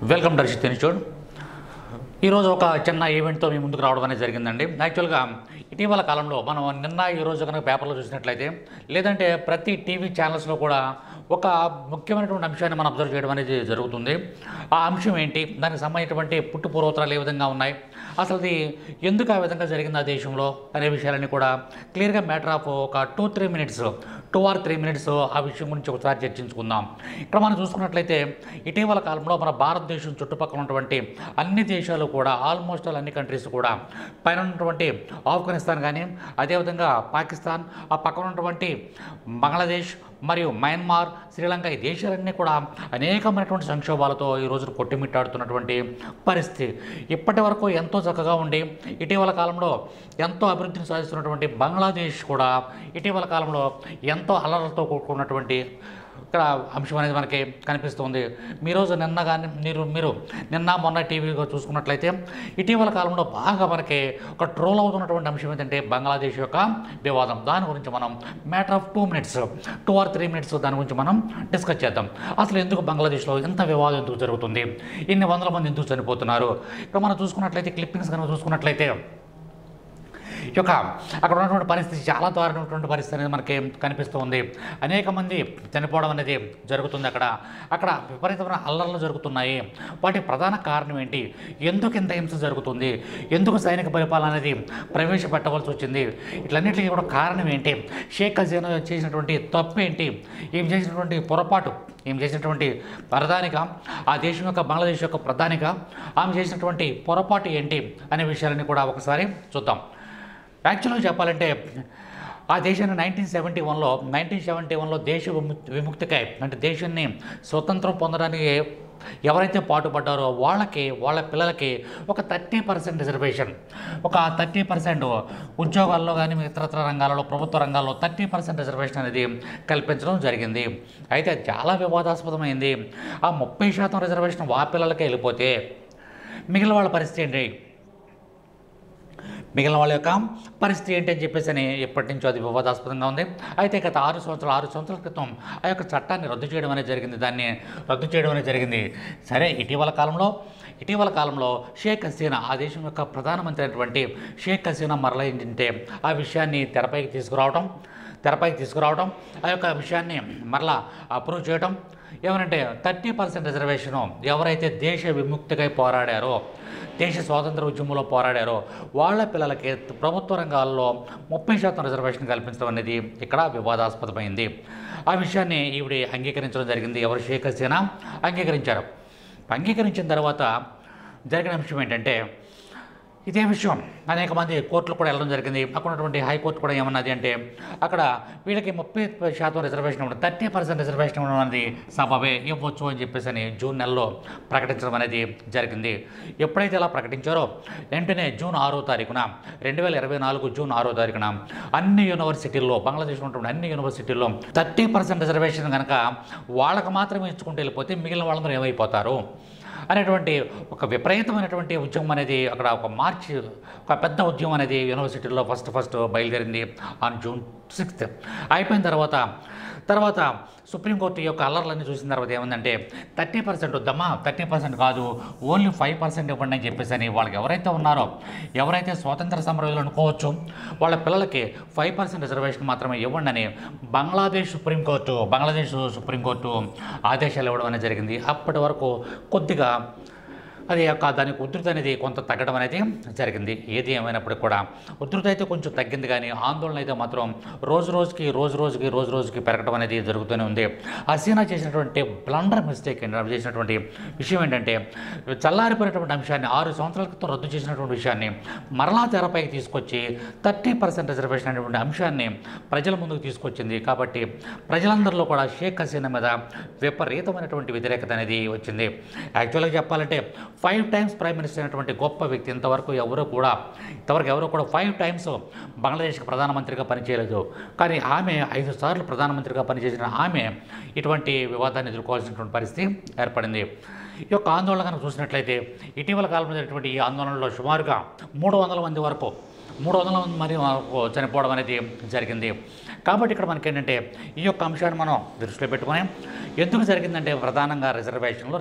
Welcome Darshit institute. ఈరోజు ఒక చిన్న ఈవెంట్తో మీ ముందుకు రావడం అనేది జరిగిందండి. యాక్చువల్గా ఇటీవల కాలంలో మనం నిన్న ఈరోజు కనుక పేపర్లో చూసినట్లయితే, లేదంటే ప్రతి టీవీ ఛానల్స్లో కూడా ఒక ముఖ్యమైనటువంటి అంశాన్ని మనం అబ్జర్వ్ చేయడం అనేది జరుగుతుంది. ఆ అంశం ఏంటి, దానికి సంబంధించినటువంటి పుట్టు పూర్వోత్తరాలు ఏ విధంగా ఉన్నాయి, అసలు అది ఎందుకు ఆ విధంగా జరిగింది ఆ దేశంలో అనే విషయాలన్నీ కూడా క్లియర్గా మ్యాటర్ ఆఫ్ ఒక 2 or 3 మినిట్స్ ఆ విషయం గురించి ఒకసారి చర్చించుకుందాం. ఇక్కడ మనం చూసుకున్నట్లయితే ఇటీవల కాలంలో మన భారతదేశం చుట్టుపక్కల ఉన్నటువంటి అన్ని దేశాలు కూడా ఆల్మోస్ట్ అన్ని కంట్రీస్ కూడా పైన ఉన్నటువంటి ఆఫ్ఘనిస్తాన్ కానీ, అదేవిధంగా పాకిస్తాన్, ఆ పక్కన ఉన్నటువంటి బంగ్లాదేశ్ మరియు మయన్మార్, శ్రీలంక, ఈ దేశాలన్నీ కూడా అనేకమైనటువంటి సంక్షోభాలతో ఈ రోజు కొట్టిమిట్టాడుతున్నటువంటి పరిస్థితి. ఇప్పటి వరకు ఎంతో చక్కగా ఉండి ఇటీవల కాలంలో ఎంతో అభివృద్ధిని సాధిస్తున్నటువంటి బంగ్లాదేశ్ కూడా ఇటీవల కాలంలో ఎంతో అల్లర్లతో కూడుకున్నటువంటి ఇక్కడ అంశం అనేది మనకి కనిపిస్తుంది. మీరు నిన్న మొన్న టీవీలో చూసుకున్నట్లయితే ఇటీవల కాలంలో బాగా మనకి ఒక ట్రోల్ అవుతున్నటువంటి అంశం ఏంటంటే బంగ్లాదేశ్ యొక్క వివాదం. దాని గురించి మనం మ్యాటర్ ఆఫ్ 2 or 3 మినిట్స్ దాని గురించి మనం డిస్కస్ చేద్దాం. అసలు ఎందుకు బంగ్లాదేశ్లో ఇంత వివాదం ఎందుకు జరుగుతుంది, ఇన్ని వందల మంది ఎందుకు చనిపోతున్నారు. ఇక్కడ మనం చూసుకున్నట్లయితే క్లిప్పింగ్స్ కనుక చూసుకున్నట్లయితే యొక్క అక్కడ ఉన్నటువంటి పరిస్థితి చాలా దారుణమైనటువంటి పరిస్థితి అనేది మనకి కనిపిస్తూ ఉంది. అనేక మంది చనిపోవడం అనేది జరుగుతుంది. అక్కడ విపరీతమైన అల్లర్లు జరుగుతున్నాయి. వాటి ప్రధాన కారణం ఏంటి, ఎందుకు ఇంత హింస జరుగుతుంది, ఎందుకు సైనిక పరిపాలన అనేది ప్రవేశపెట్టవలసి వచ్చింది, ఇట్లన్నింటికి కూడా కారణం ఏంటి, షేక్ హసీనా చేసినటువంటి తప్పు ఏంటి, ఏం చేసినటువంటి పొరపాటు, ఏం చేసినటువంటి ప్రధానిగా, ఆ దేశం యొక్క బంగ్లాదేశ్ యొక్క ప్రధానిగా ఆమె చేసినటువంటి పొరపాటు ఏంటి అనే విషయాలన్నీ కూడా ఒకసారి చూద్దాం. యాక్చువల్గా చెప్పాలంటే ఆ దేశాన్ని 1971లో దేశ విముక్తికై, అంటే దేశాన్ని స్వతంత్రం పొందడానికి ఎవరైతే పాటుపడ్డారో వాళ్ళ పిల్లలకి ఒక 30% రిజర్వేషన్, ఒక 30% ఉద్యోగాల్లో కానీ ఇతరత్ర రంగాలలో, ప్రభుత్వ రంగాల్లో 30% రిజర్వేషన్ అనేది కల్పించడం జరిగింది. అయితే చాలా వివాదాస్పదమైంది. ఆ 30% రిజర్వేషన్ ఆ పిల్లలకే వెళ్ళిపోతే మిగిలిన వాళ్ళ పరిస్థితి ఏంటి, మిగిలిన వాళ్ళ యొక్క పరిస్థితి ఏంటి అని చెప్పేసి అని ఎప్పటి నుంచో అది వివాదాస్పదంగా ఉంది. అయితే గత 6 సంవత్సరాల క్రితం ఆ యొక్క చట్టాన్ని రద్దు చేయడం అనేది జరిగింది. సరే, ఇటీవల కాలంలో షేక్ హసీనా, ఆ దేశం యొక్క ప్రధానమంత్రి అయినటువంటి షేక్ హసీనా మరలా ఏంటంటే ఆ విషయాన్ని తెరపైకి తీసుకురావడం, ఆ యొక్క విషయాన్ని మరలా అప్రూవ్ చేయడం. ఏమనంటే 30% రిజర్వేషను ఎవరైతే దేశ విముక్తికై పోరాడారో, దేశ స్వాతంత్ర ఉద్యమంలో పోరాడారో వాళ్ళ పిల్లలకి ప్రభుత్వ రంగాల్లో 30% రిజర్వేషన్ కల్పించడం అనేది ఇక్కడ వివాదాస్పదమైంది. ఆ విషయాన్ని ఈవిడ అంగీకరించడం జరిగింది. ఎవరు, షేక్ హసీనా అంగీకరించారు. అంగీకరించిన తర్వాత జరిగిన అంశం ఏంటంటే, ఇదే విషయం అనేక మంది కోర్టులు కూడా వెళ్ళడం జరిగింది. అక్కడ ఉన్నటువంటి హైకోర్టు కూడా ఏమన్నది అంటే, అక్కడ వీళ్ళకి 30% రిజర్వేషన్ ఇవ్వడం, 30% రిజర్వేషన్ ఇవ్వడం అనేది సబబే, ఇవ్వచ్చు అని చెప్పేసి అని జూన్ నెలలో ప్రకటించడం అనేది జరిగింది. ఎప్పుడైతే ఇలా ప్రకటించారో వెంటనే జూన్ 6వ తారీఖున 2024 జూన్ 6వ తారీఖున అన్ని యూనివర్సిటీల్లో, బంగ్లాదేశ్లో ఉన్నటువంటి అన్ని యూనివర్సిటీల్లో 30% రిజర్వేషన్ కనుక వాళ్ళకు మాత్రమే ఇచ్చుకుంటూ వెళ్ళిపోతే మిగిలిన వాళ్ళందరూ ఏమైపోతారు అనేటువంటి ఒక విపరీతమైనటువంటి ఉద్యమం అనేది అక్కడ ఒక పెద్ద ఉద్యమం అనేది యూనివర్సిటీలో ఫస్ట్ బయలుదేరింది ఆన్ జూన్ 6th. అయిపోయిన తర్వాత సుప్రీంకోర్టు యొక్క అల్లర్లన్నీ చూసిన తర్వాత ఏమందంటే 30% వద్దమ్మా, 30% కాదు, ఓన్లీ 5% ఇవ్వండి అని చెప్పేసి అని వాళ్ళకి ఎవరైతే స్వాతంత్ర సమరయోధులు అనుకోవచ్చు వాళ్ళ పిల్లలకి 5% రిజర్వేషన్ మాత్రమే ఇవ్వండి అని బంగ్లాదేశ్ సుప్రీంకోర్టు ఆదేశాలు ఇవ్వడం అనేది జరిగింది. అప్పటి వరకు కొద్దిగా దానికి ఉధృతి అనేది కొంత తగ్గడం అనేది జరిగింది. ఏది ఏమైనప్పటికీ కూడా ఉధృతి అయితే కొంచెం తగ్గింది, కానీ ఆందోళన అయితే మాత్రం రోజు రోజుకి పెరగడం అనేది జరుగుతూనే ఉంది. హసీనా చేసినటువంటి బ్లండర్ మిస్టేక్ చేసినటువంటి విషయం ఏంటంటే, చల్లారిపోయినటువంటి అంశాన్ని 6 సంవత్సరాల క్రితం రద్దు చేసినటువంటి విషయాన్ని మరలా తెరపైకి తీసుకొచ్చి 30% రిజర్వేషన్ అనేటువంటి అంశాన్ని ప్రజల ముందుకు తీసుకొచ్చింది. కాబట్టి ప్రజలందరిలో కూడా షేక్ హసీనా మీద విపరీతమైనటువంటి వ్యతిరేకత అనేది వచ్చింది. యాక్చువల్గా చెప్పాలంటే 5 times ప్రైమ్ మినిస్టర్ అయినటువంటి గొప్ప వ్యక్తి ఇంతవరకు ఎవరు కూడా 5 times బంగ్లాదేశ్కి ప్రధానమంత్రిగా పనిచేయలేదు. కానీ ఆమె 5 సార్లు ప్రధానమంత్రిగా పనిచేసిన ఆమె ఇటువంటి వివాదాన్ని ఎదుర్కోవాల్సినటువంటి పరిస్థితి ఏర్పడింది. ఈ యొక్క ఆందోళన కనుక చూసినట్లయితే ఇటీవల కాలంలో జరిగినటువంటి ఈ ఆందోళనలో సుమారుగా 300 మంది వరకు చనిపోవడం అనేది జరిగింది. కాబట్టి ఇక్కడ మనకి ఏంటంటే ఈ యొక్క అంశాన్ని మనం దృష్టిలో పెట్టుకొని ఎందుకు జరిగిందంటే ప్రధానంగా రిజర్వేషన్లు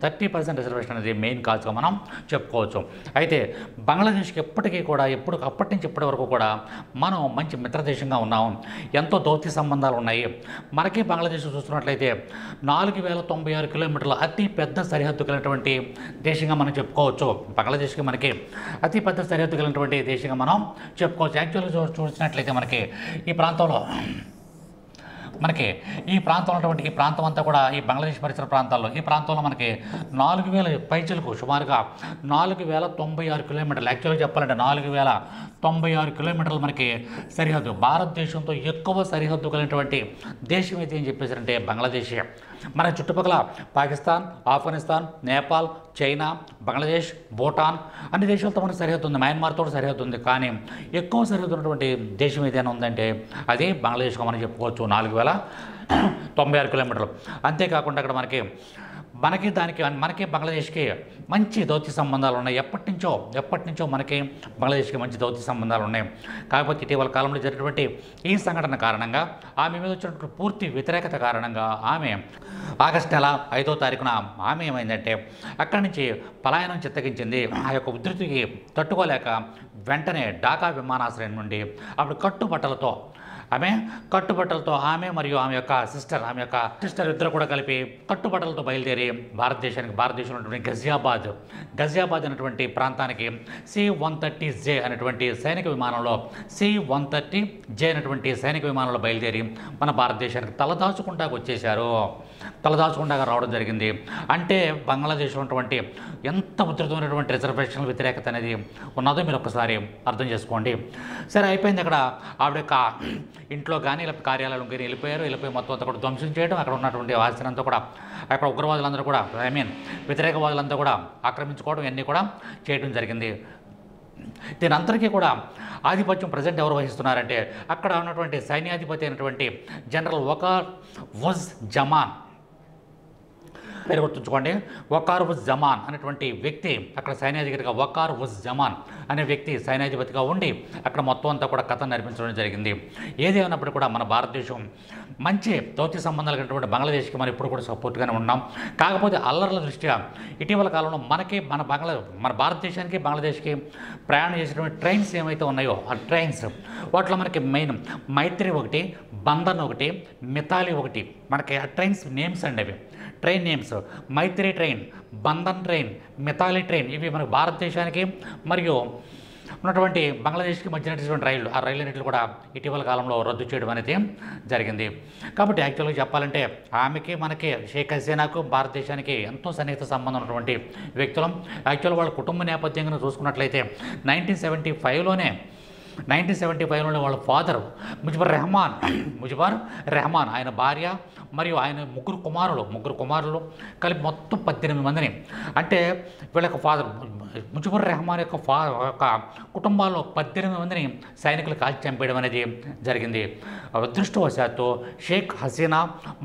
30% రిజర్వేషన్ అనేది మెయిన్ కాజ్గా మనం చెప్పుకోవచ్చు. అయితే బంగ్లాదేశ్కి ఎప్పటికీ కూడా అప్పటి నుంచి ఇప్పటి వరకు కూడా మనం మంచి మిత్రదేశంగా ఉన్నాము. ఎంతో దౌత్య సంబంధాలు ఉన్నాయి. మనకి బంగ్లాదేశ్ చూస్తున్నట్లయితే 4096 కిలోమీటర్ల అతి పెద్ద సరిహద్దు కలిగినటువంటి దేశంగా మనం చెప్పుకోవచ్చు. బంగ్లాదేశ్కి మనకి అతి పెద్ద సరిహద్దు కలిగినటువంటి దేశంగా మనం చెప్పుకోవచ్చు. యాక్చువల్గా చూసినట్లయితే మనకి ఈ ప్రాంతంలో ఉన్నటువంటి ఈ ప్రాంతం అంతా కూడా ఈ బంగ్లాదేశ్ పరిసర ప్రాంతాల్లో ఈ ప్రాంతంలో మనకి 4000 పైచలకు సుమారుగా 4096 కిలోమీటర్లు, యాక్చువల్గా చెప్పాలంటే 4096 కిలోమీటర్లు మనకి సరిహద్దు. భారతదేశంతో ఎక్కువ సరిహద్దు కలిగినటువంటి దేశం అయితే ఏం చెప్పేసారంటే బంగ్లాదేశ్. మన చుట్టుపక్కల పాకిస్తాన్, ఆఫ్ఘనిస్తాన్, నేపాల్, చైనా, బంగ్లాదేశ్, భూటాన్ అన్ని దేశాలతో మనకు సరిహద్దు ఉంది. మయన్మార్తో సరిహద్దు ఉంది. కానీ ఎక్కువ సరిహద్దు ఉన్నటువంటి దేశం ఏదైనా ఉందంటే అదే బంగ్లాదేశ్గా మనం చెప్పుకోవచ్చు. 4096 కిలోమీటర్లు. అంతేకాకుండా అక్కడ మనకి బంగ్లాదేశ్కి మంచి దౌత్య సంబంధాలు ఉన్నాయి. ఎప్పటి నుంచో మనకి బంగ్లాదేశ్కి మంచి దౌత్య సంబంధాలు ఉన్నాయి. కాకపోతే ఇటీవల కాలంలో జరిగినటువంటి ఈ సంఘటన కారణంగా ఆమె మీద వచ్చినటువంటి పూర్తి వ్యతిరేకత కారణంగా ఆమె ఆగస్టు నెల 5వ తారీఖున ఆమె ఏమైందంటే అక్కడి నుంచి పలాయనం చిత్తగించింది. ఆ యొక్క ఉధృతికి తట్టుకోలేక వెంటనే ఢాకా విమానాశ్రయం నుండి అప్పుడు కట్టుబట్టలతో ఆమె మరియు ఆమె యొక్క సిస్టర్ ఇద్దరు కూడా కలిపి కట్టుబట్టలతో బయలుదేరి భారతదేశంలో ఉన్నటువంటి గజియాబాద్ అనేటువంటి ప్రాంతానికి C-130J అనేటువంటి సైనిక విమానంలో బయలుదేరి మన భారతదేశానికి తలదాచుకుంటా రావడం జరిగింది. అంటే బంగ్లాదేశ్లో ఉన్నటువంటి ఎంత ఉధృతమైనటువంటి రిజర్వేషన్ల వ్యతిరేకత అనేది ఉన్నదో మీరు ఒకసారి అర్థం చేసుకోండి. సరే, అయిపోయింది. అక్కడ ఆవిడ యొక్క ఇంట్లో కానీ లేకపోతే కార్యాలయం కానీ వెళ్ళిపోయి మొత్తం అంతా కూడా ధ్వంసం చేయడం, అక్కడ ఉన్నటువంటి ఆస్తినంతా కూడా అక్కడ ఉగ్రవాదులందరూ కూడా వ్యతిరేకవాదులంతా కూడా ఆక్రమించుకోవడం ఇవన్నీ కూడా చేయడం జరిగింది. దీని అందరికీ కూడా ఆధిపత్యం ప్రజెంట్ ఎవరు వహిస్తున్నారంటే అక్కడ ఉన్నటువంటి సైన్యాధిపతి అయినటువంటి జనరల్ వకార్ ఉజ్ జమాన్ పేరు గుర్తుంచుకోండి. వకార్ ఉజ్ జమాన్ అనేటువంటి వ్యక్తి అక్కడ సైన్యాధిపతిగా వకార్ ఉజ్ జమాన్ అనే వ్యక్తి సైన్యాధిపతిగా ఉండి అక్కడ మొత్తం అంతా కూడా కథ నడిపించడం జరిగింది. ఏది అయినప్పుడు కూడా మన భారతదేశం మంచి దౌత్య సంబంధాలు కలిగినటువంటి బంగ్లాదేశ్కి మనం ఇప్పుడు కూడా సపోర్ట్గానే ఉన్నాం. కాకపోతే అల్లర్ల దృష్ట్యా ఇటీవల కాలంలో మన భారతదేశానికి బంగ్లాదేశ్కి ప్రయాణం చేసినటువంటి ట్రైన్స్ ఏమైతే ఉన్నాయో ఆ ట్రైన్స్ వాటిలో మనకి మెయిన్ మైత్రి ఒకటి, బంధన్ ఒకటి, మితాలి ఒకటి, మనకి ఆ ట్రైన్స్ నేమ్స్ అండి. అవి train names Maitri train, Bandhan train, Mitali train. ఇవి మన భారతదేశానికి మరియు ఉన్నటువంటి బంగ్లాదేశ్కి మధ్య నడిచినటువంటి రైళ్లు. ఆ రైళ్ళన్నింటిలో కూడా ఇటీవల కాలంలో రద్దు చేయడం అనేది జరిగింది. కాబట్టి యాక్చువల్గా చెప్పాలంటే మనకి షేక్ హసీనాకు భారతదేశానికి ఎంతో సన్నిహిత సంబంధం ఉన్నటువంటి వ్యక్తులం. యాక్చువల్గా వాళ్ళ కుటుంబ నేపథ్యంగా చూసుకున్నట్లయితే 1975లోనే వాళ్ళ ఫాదర్ ముజిబర్ రెహమాన్ ఆయన భార్య మరియు ఆయన ముగ్గురు కుమారులు కలిపి మొత్తం 18 మందిని, అంటే వీళ్ళ యొక్క ఫాదర్ ముజిబర్ రెహమాన్ యొక్క కుటుంబాల్లో 18 మందిని సైనికులు కాల్చి చంపేయడం అనేది జరిగింది. అదృష్టవశాత్తు షేక్ హసీనా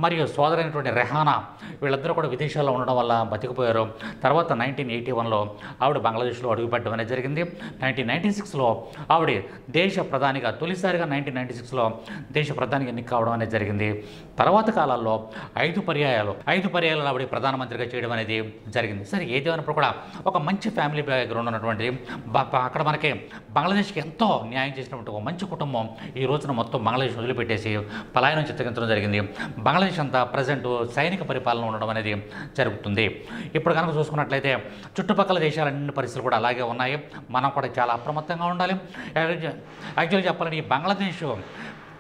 మరియు సోదరైనటువంటి రెహానా వీళ్ళందరూ కూడా విదేశాల్లో ఉండడం వల్ల బతికిపోయారు. తర్వాత 1981లో ఆవిడ బంగ్లాదేశ్లో అడుగుపెట్టడం అనేది జరిగింది. 1996లో ఆవిడ దేశ ప్రధానిగా తొలిసారిగా 1996లో దేశ ప్రధానిగా ఎన్నిక కావడం అనేది జరిగింది. తర్వాత కాలాల్లో 5 పర్యాయాలు ఆవిడ ప్రధానమంత్రిగా చేయడం అనేది జరిగింది. సరే, ఏదేమైనప్పుడు కూడా ఒక మంచి ఫ్యామిలీ బ్యాక్గ్రౌండ్ ఉన్నటువంటి అక్కడ మనకి బంగ్లాదేశ్కి ఎంతో న్యాయం చేసినటువంటి ఒక మంచి కుటుంబం ఈ రోజున మొత్తం బంగ్లాదేశ్ వదిలిపెట్టేసి పలాయనం చిత్తగించడం జరిగింది. బంగ్లాదేశ్ అంతా ప్రజెంట్ సైనిక పరిపాలన ఉండడం అనేది జరుగుతుంది. ఇప్పుడు కనుక చూసుకున్నట్లయితే చుట్టుపక్కల దేశాలన్ని పరిస్థితులు కూడా అలాగే ఉన్నాయి. మనం కూడా చాలా అప్రమత్తంగా ఉండాలి. యాక్చువల్గా చెప్పాలంటే ఈ బంగ్లాదేశ్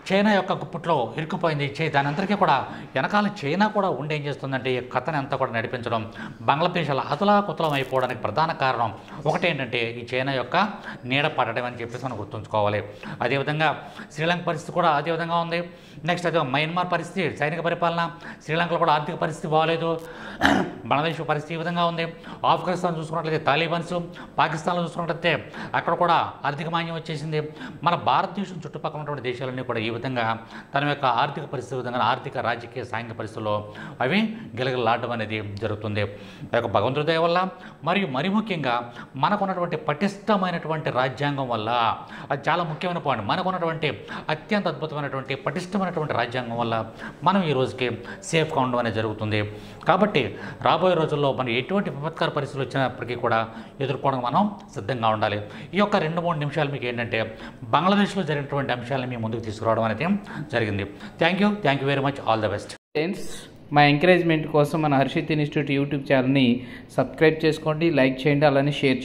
చైనా యొక్క గుప్పట్లో ఇరుక్కుపోయింది. దాని అందరికీ కూడా వెనకాల చైనా కూడా ఉండి ఏం చేస్తుందంటే ఈ కథని అంతా కూడా నడిపించడం, బంగ్లాదేశ్ అలా అతలాకుతలం అయిపోవడానికి ప్రధాన కారణం ఒకటేంటంటే ఈ చైనా యొక్క నీడ పడడం అని చెప్పేసి మనం గుర్తుంచుకోవాలి. అదేవిధంగా శ్రీలంక పరిస్థితి కూడా అదే విధంగా ఉంది. నెక్స్ట్ అదే మయన్మార్ పరిస్థితి, సైనిక పరిపాలన, శ్రీలంకలో కూడా ఆర్థిక పరిస్థితి బాగోలేదు. బంగ్లాదేశ్ పరిస్థితి ఈ విధంగా ఉంది. ఆఫ్ఘనిస్తాన్ చూసుకున్నట్లయితే తాలిబాన్స్, పాకిస్తాన్లో చూసుకున్నట్లయితే అక్కడ కూడా ఆర్థిక మాన్యం వచ్చేసింది. మన భారతదేశం చుట్టుపక్కల ఉన్నటువంటి దేశాలన్నీ కూడా ఈ ఈ విధంగా తన యొక్క ఆర్థిక పరిస్థితి విధంగా ఆర్థిక రాజకీయ సాంఘిక పరిస్థితుల్లో అవి గిలగిలలాడడం అనేది జరుగుతుంది. ఆ యొక్క భగవంతుడి దయ వల్ల మరియు మరి ముఖ్యంగా మనకున్నటువంటి పటిష్టమైనటువంటి రాజ్యాంగం వల్ల, అది చాలా ముఖ్యమైన పాయింట్, మనకున్నటువంటి అత్యంత అద్భుతమైనటువంటి పటిష్టమైనటువంటి రాజ్యాంగం వల్ల మనం ఈ రోజుకి సేఫ్గా ఉండడం అనేది జరుగుతుంది. కాబట్టి రాబోయే రోజుల్లో మనం ఎటువంటి విపత్కర పరిస్థితులు వచ్చినప్పటికీ కూడా ఎదుర్కోవడానికి మనం సిద్ధంగా ఉండాలి. ఈ యొక్క 2-3 నిమిషాలు మీకు ఏంటంటే బంగ్లాదేశ్లో జరిగినటువంటి అంశాలను మీ ముందుకు తీసుకురావడం అనేది జరిగింది. Thank you very much. All the best friends. మా ఎంకరేజ్మెంట్ కోసం మన హర్షిత్ ఇన్స్టిట్యూట్ యూట్యూబ్ ఛానల్ని సబ్స్క్రైబ్ చేసుకోండి, లైక్ చేయండి, అలానే షేర్ చేయండి.